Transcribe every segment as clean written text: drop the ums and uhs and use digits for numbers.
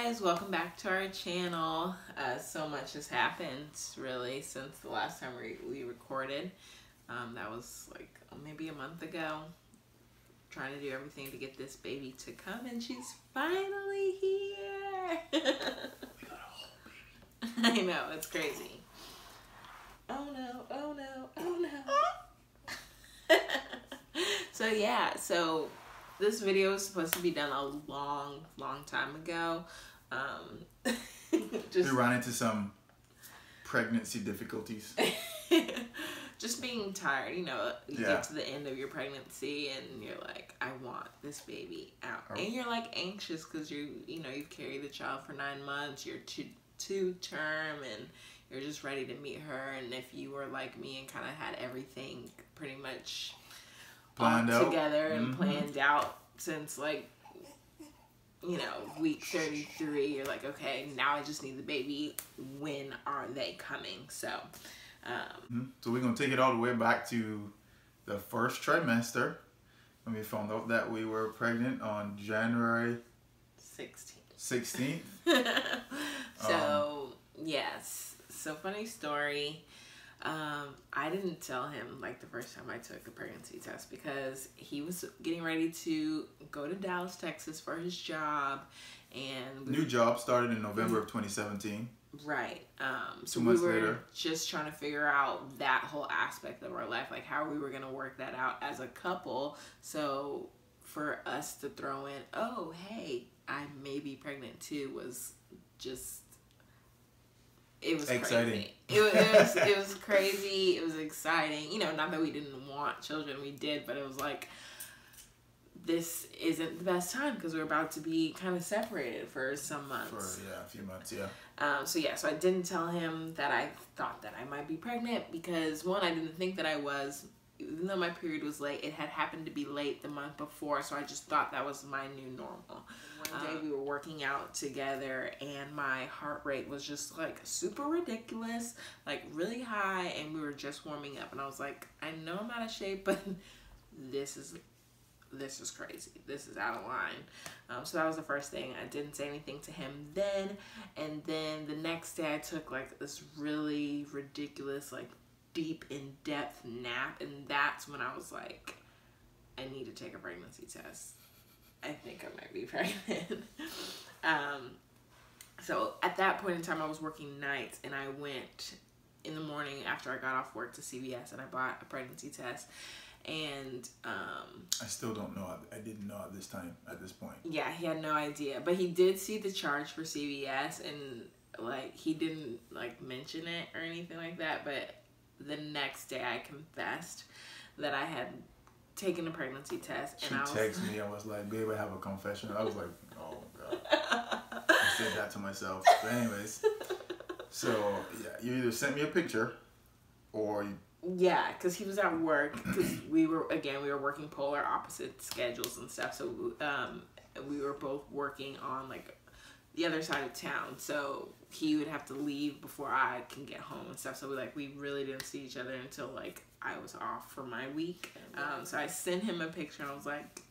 guys, welcome back to our channel. So much has happened really since the last time we recorded. That was like maybe a month ago. Trying to do everything to get this baby to come, and she's finally here. We got a whole baby. I know, it's crazy. Oh no, oh no, oh no. So yeah, this video was supposed to be done a long time ago. We ran into some pregnancy difficulties. Just being tired, you get to the end of your pregnancy and you're like, I want this baby out. Oh. And you're like anxious because you've carried the child for 9 months, you're two term, and you're just ready to meet her. And if you were like me and kind of had everything pretty much planned out together and planned out since week 33, you're like, okay, now I just need the baby. When are they coming? So so we're gonna take it all the way back to the first trimester when we found out that we were pregnant on January 16th. Yes, so funny story. I didn't tell him like the first time I took a pregnancy test because he was getting ready to go to Dallas, Texas for his job, and new job started in November of 2017. Right. So 2 months we were later, just trying to figure out that whole aspect of our life, like how we were going to work that out as a couple. So for us to throw in, oh, hey, I may be pregnant too, was just, it was exciting. Crazy. It was crazy. It was exciting. Not that we didn't want children, we did, but it was like, this isn't the best time because we're about to be kind of separated for some months. A few months, yeah. So I didn't tell him that I thought that I might be pregnant because, one, I didn't think that I was. Even though my period was late, it had happened to be late the month before, so I just thought that was my new normal. One day we were working out together and my heart rate was just like super ridiculous, like really high, and we were just warming up, and I was like, I know I'm out of shape, but this is crazy. This is out of line. So that was the first thing. I didn't say anything to him then. And then the next day I took like this really ridiculous, like deep in-depth nap. And that's when I was like, I need to take a pregnancy test. I think I might be pregnant. So at that point in time I was working nights, and I went in the morning after I got off work to CVS and I bought a pregnancy test. And I still don't know. I didn't know at this point. Yeah, he had no idea, but he did see the charge for CVS, and like he didn't like mention it or anything like that. But the next day, I confessed that I had taken a pregnancy test. She texted me. I was like, "Babe, I have a confession." I was like, "Oh God!" I said that to myself. But anyways, so yeah, you either sent me a picture, or you. Yeah, because he was at work, because we were working polar opposite schedules and stuff, so we were both working on like the other side of town, so he would have to leave before I can get home and stuff, so we really didn't see each other until like I was off for my week. So I sent him a picture and I was like,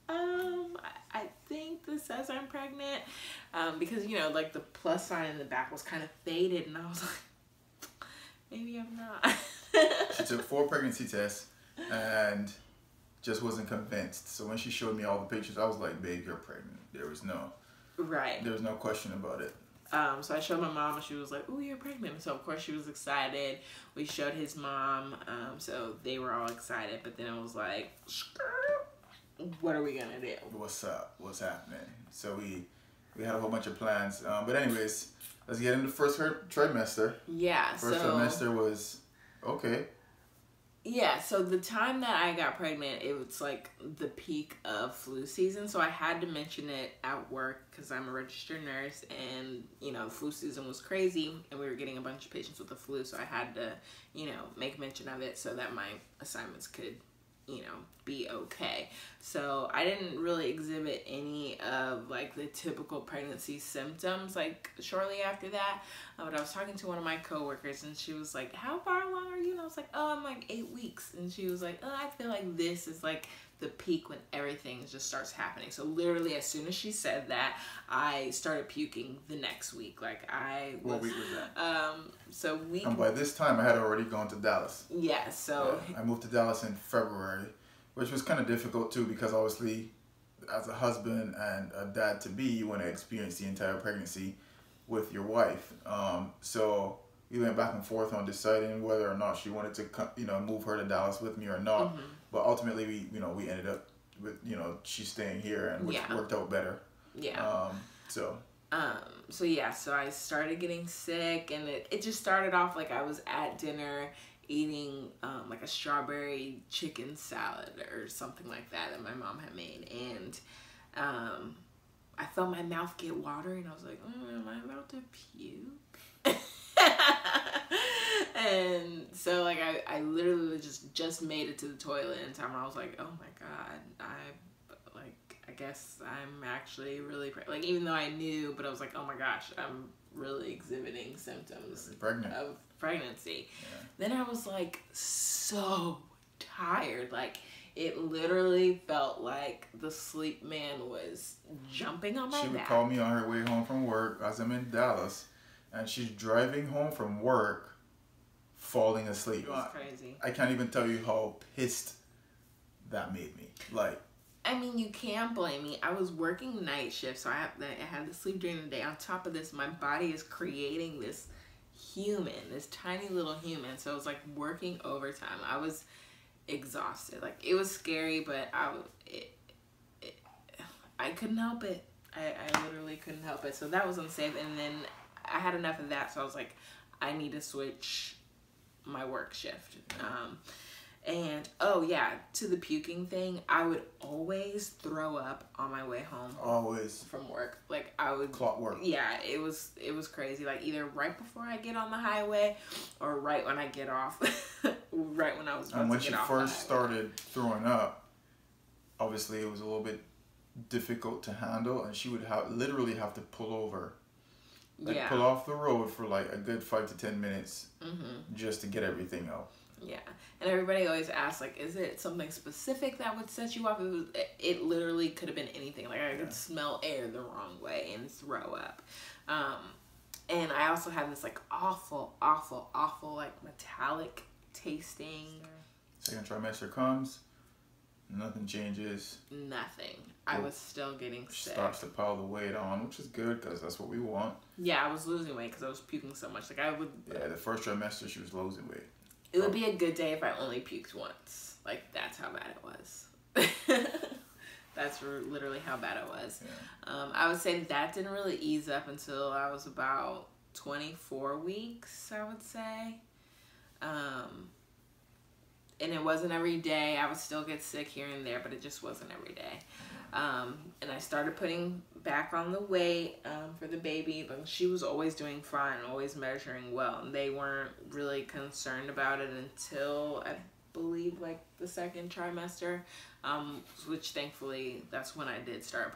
I think this says I'm pregnant, because like the plus sign in the back was kind of faded, and I was like, maybe I'm not. She took 4 pregnancy tests and just wasn't convinced. So when she showed me all the pictures, I was like, babe, you're pregnant. There was no question about it. So I showed my mom, and she was like, ooh, you're pregnant. So of course she was excited. We showed his mom, so they were all excited. But then it was like, what are we gonna do? What's up? What's happening? So we had a whole bunch of plans. But anyways, let's get into the first trimester. Yeah. First trimester was okay. Yeah, so the time that I got pregnant, it was like the peak of flu season. So I had to mention it at work because I'm a registered nurse, and the flu season was crazy, and we were getting a bunch of patients with the flu. So I had to, make mention of it so that my assignments could, be okay. So I didn't really exhibit any of like the typical pregnancy symptoms like shortly after that. But I was talking to one of my coworkers, and she was like, how far along are you? And I was like, oh, I'm like 8 weeks. And she was like, oh, I feel like this is like the peak when everything just starts happening. So literally as soon as she said that, I started puking the next week. Like What week was that? So week. And by this time I had already gone to Dallas. Yeah, so. Yeah, I moved to Dallas in February, which was kind of difficult too, because obviously as a husband and a dad to be, you want to experience the entire pregnancy with your wife. So we went back and forth on deciding whether or not she wanted to, move her to Dallas with me or not. Mm-hmm. But ultimately, we ended up with, she staying here, and which worked out better. Yeah. So I started getting sick, and it just started off like I was at dinner eating like a strawberry chicken salad or something like that my mom had made, and I felt my mouth get watery, and I was like, am I about to puke? And so like I literally just made it to the toilet in time, and I was like, oh my god, I guess I'm actually really like, even though I knew, but I was like, oh my gosh, I'm really exhibiting symptoms of pregnancy. Yeah. Then I was like so tired, like it literally felt like the sleep man was jumping on my back. She would call me on her way home from work as I'm in Dallas, and she's driving home from work falling asleep. It was crazy. I can't even tell you how pissed that made me. Like, I mean, you can't blame me. I was working night shift, so I had to sleep during the day. On top of this, my body is creating this tiny little human. So it was like working overtime. I was exhausted. Like, it was scary, but I couldn't help it. I literally couldn't help it. So that was unsafe. And then I had enough of that. So I was like, I need to switch my work shift. And oh yeah, to the puking thing, I would always throw up on my way home. Always. From work. Like I would. Clockwork. Yeah, it was crazy. Like either right before I get on the highway, or right when I get off. Right when I was about to get off. And when she first started throwing up, obviously it was a little bit difficult to handle, and she would literally have to pull over. Like pull off the road for like a good 5 to 10 minutes, just to get everything out. Yeah, and everybody always asks, like, is it something specific that would set you off? It literally could have been anything. Like, I could smell air the wrong way and throw up. And I also had this, like, awful, like, metallic tasting. Second trimester comes, nothing changes. Nothing. I was still getting sick. Starts to pile the weight on, which is good, because that's what we want. Yeah, I was losing weight because I was puking so much. Like, I would... Yeah, the first trimester, she was losing weight. It would be a good day if I only puked once. Like, that's how bad it was. That's literally how bad it was. Yeah. I would say that didn't really ease up until I was about 24 weeks, I would say. And it wasn't every day. I would still get sick here and there, but it just wasn't every day. And I started putting back on the weight for the baby, but she was always doing fine, always measuring well, and they weren't really concerned about it until I believe like the second trimester, which thankfully that's when I did start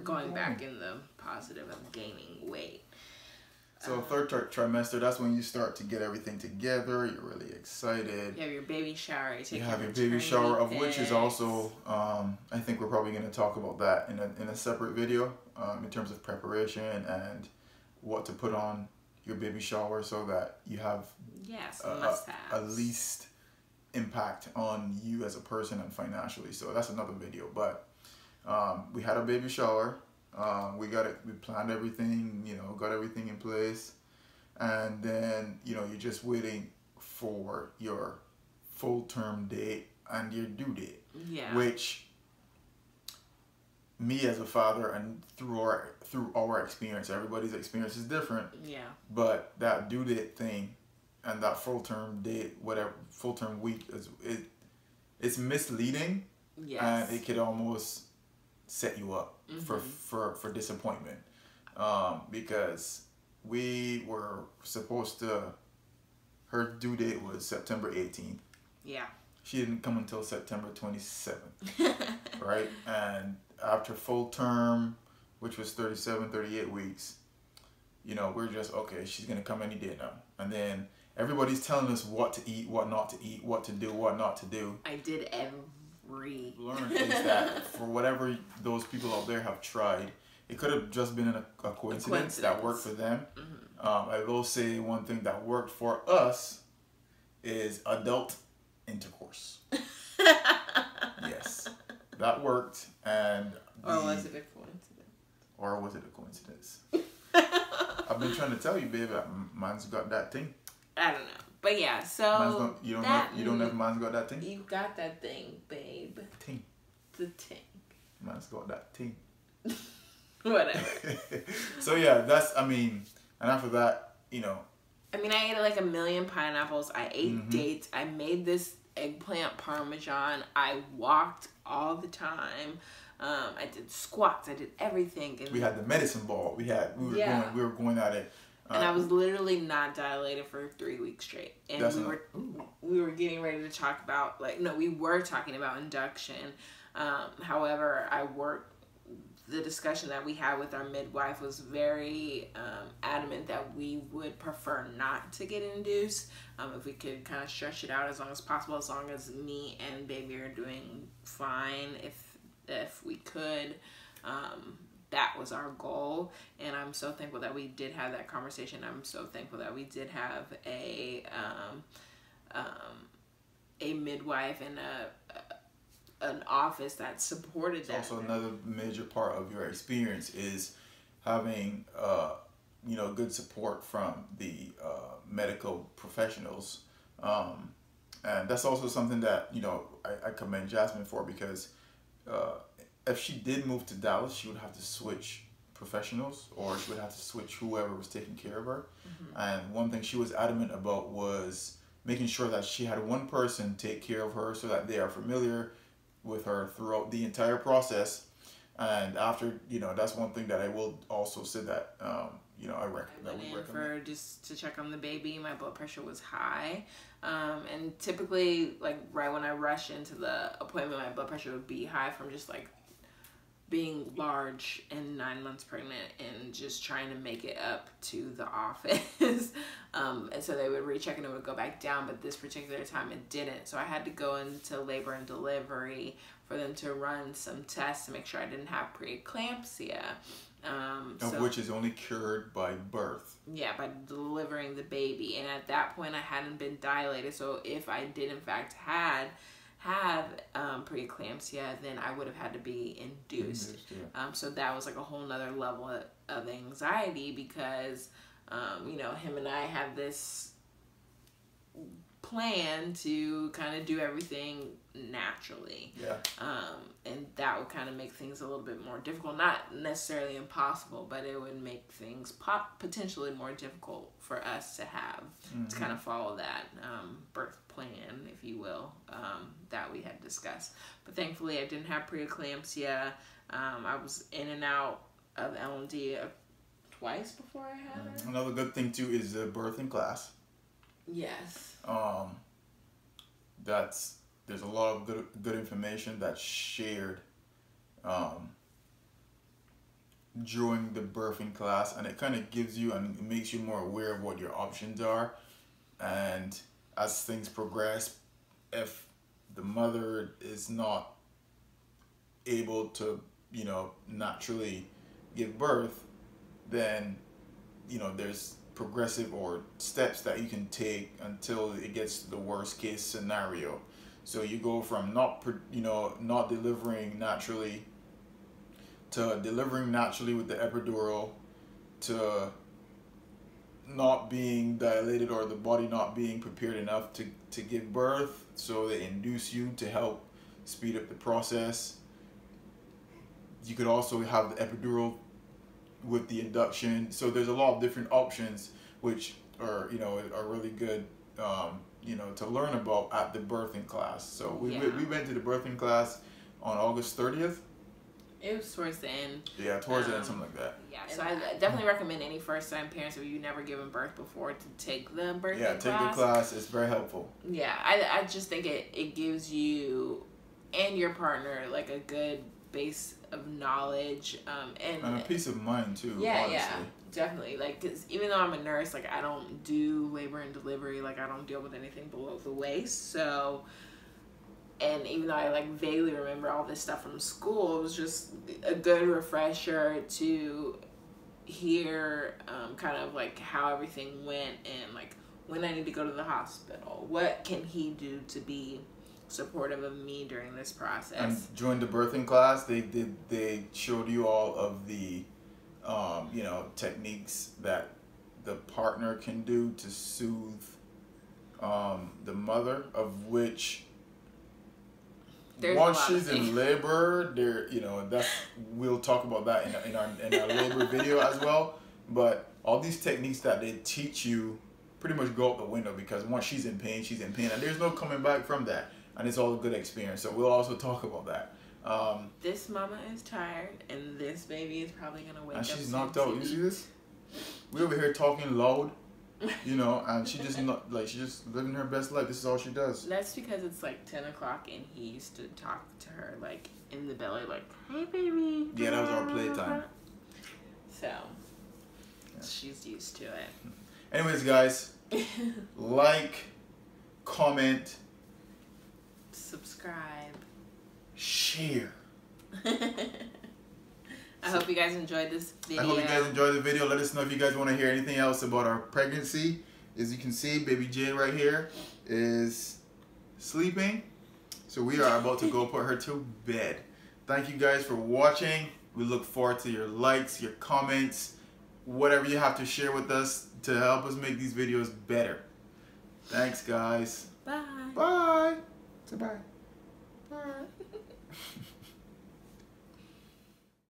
going back in the positive of gaining weight. So third trimester, that's when you start to get everything together. You're really excited. You have your baby shower. You have your baby shower, of which is also, I think we're probably going to talk about that in a separate video, in terms of preparation and what to put on your baby shower so that you have a least impact on you as a person and financially. So that's another video. But we had a baby shower. We planned everything, got everything in place, and then, you're just waiting for your full term date and your due date. Yeah. Which, me as a father, and through our experience, everybody's experience is different. Yeah. But that due date thing and that full term date, whatever, full term week, it's misleading. Yes. And it could almost set you up for disappointment, because we were supposed to, her due date was September 18th. Yeah. She didn't come until September 27th. Right? And after full term, which was 37, 38 weeks, we're just, okay, she's going to come any day now. And then everybody's telling us what to eat, what not to eat, what to do, what not to do. I did every. Learn is that for whatever those people out there have tried, it could have just been a coincidence that worked for them. I will say one thing that worked for us is adult intercourse. Yes, that worked, and or was it a coincidence? Or was it a coincidence? I've been trying to tell you, babe. Mine's got that thing. I don't know, but yeah. So you don't know if mine's got that thing. You got that thing, babe. Ting. The ting. Mine's got that ting. Whatever. So yeah, and after that, I ate like 1 million pineapples. I ate dates. I made this eggplant parmesan. I walked all the time. I did squats. I did everything. And we had the medicine ball. We were going at it. And I was literally not dilated for 3 weeks straight. And we were getting ready to talk about we were talking about induction. However, the discussion that we had with our midwife was very adamant that we would prefer not to get induced if we could kind of stretch it out as long as possible, as long as me and baby are doing fine, if we could. That was our goal, and I'm so thankful that we did have that conversation. I'm so thankful that we did have a midwife and an office that supported that. Also, another major part of your experience is having good support from the medical professionals, and that's also something that I commend Jasmine for, because if she did move to Dallas, she would have to switch professionals, or she would have to switch whoever was taking care of her. And one thing she was adamant about was making sure that she had one person take care of her, so that they are familiar with her throughout the entire process. And after, that's one thing that I will also say that I went in for just to check on the baby. My blood pressure was high, and typically right when I rush into the appointment, my blood pressure would be high from just being large and 9 months pregnant and just trying to make it up to the office. And so they would recheck and it would go back down, but this particular time it didn't. So I had to go into labor and delivery for them to run some tests to make sure I didn't have preeclampsia. Which is only cured by birth. Yeah, by delivering the baby. And at that point I hadn't been dilated. So if I did in fact have preeclampsia, then I would have had to be induced. So that was a whole nother level of anxiety, because him and I had this plan to kind of do everything naturally. And that would kind of make things a little bit more difficult, not necessarily impossible, but it would make things potentially more difficult for us to have to kind of follow that birth plan, if you will, that we had discussed. But thankfully I didn't have preeclampsia. I was in and out of L&D twice before I had her. Another good thing too is the birthing class. Yes. There's a lot of good information that's shared during the birthing class, and it kind of gives you and makes you more aware of what your options are. And as things progress, if the mother is not able to naturally give birth, then there's progressive or steps that you can take until it gets to the worst case scenario. So you go from not delivering naturally to delivering naturally with the epidural, to not being dilated or the body not being prepared enough to give birth, so they induce you to help speed up the process. You could also have the epidural with the induction. So there's a lot of different options which are really good to learn about at the birthing class. So we went to the birthing class on August 30th. It was towards the end. Yeah, towards the end, something like that. Yeah, so I definitely recommend any first-time parents, if you've never given birth before, to take the birthing class. Yeah, take the class. It's very helpful. Yeah, I just think it gives you and your partner a good base of knowledge, and a peace of mind too. Yeah, honestly. yeah, definitely. Like, cause even though I'm a nurse, like I don't do labor and delivery. Like I don't deal with anything below the waist. So, and even though I like vaguely remember all this stuff from school, it was just a good refresher to hear kind of like how everything went, and like when I need to go to the hospital, what can he do to be supportive of me during this process. And during the birthing class, they showed you all of the you know, techniques that the partner can do to soothe the mother, of which there's once she's in labor, there, you know, that's, we'll talk about that in our labor video as well. But all these techniques that they teach you pretty much go out the window, because once she's in pain, and there's no coming back from that. And it's all a good experience. So we'll also talk about that. This mama is tired, and this baby is probably gonna wake up. And she's knocked out. You see this? We over here talking loud, you know, and she just not like, she just living her best life. This is all she does. That's because it's like 10 o'clock, and he used to talk to her like in the belly, like, "Hey, baby." Yeah, that was our playtime. So she's used to it. Anyways, guys, like, comment, subscribe, share. I hope you guys enjoyed this video. I hope you guys enjoyed the video. Let us know if you guys want to hear anything else about our pregnancy. As you can see, baby J right here is sleeping. So we are about to go put her to bed. Thank you guys for watching. We look forward to your likes, your comments, whatever you have to share with us to help us make these videos better. Thanks, guys. Bye. Bye. Say bye. Bye.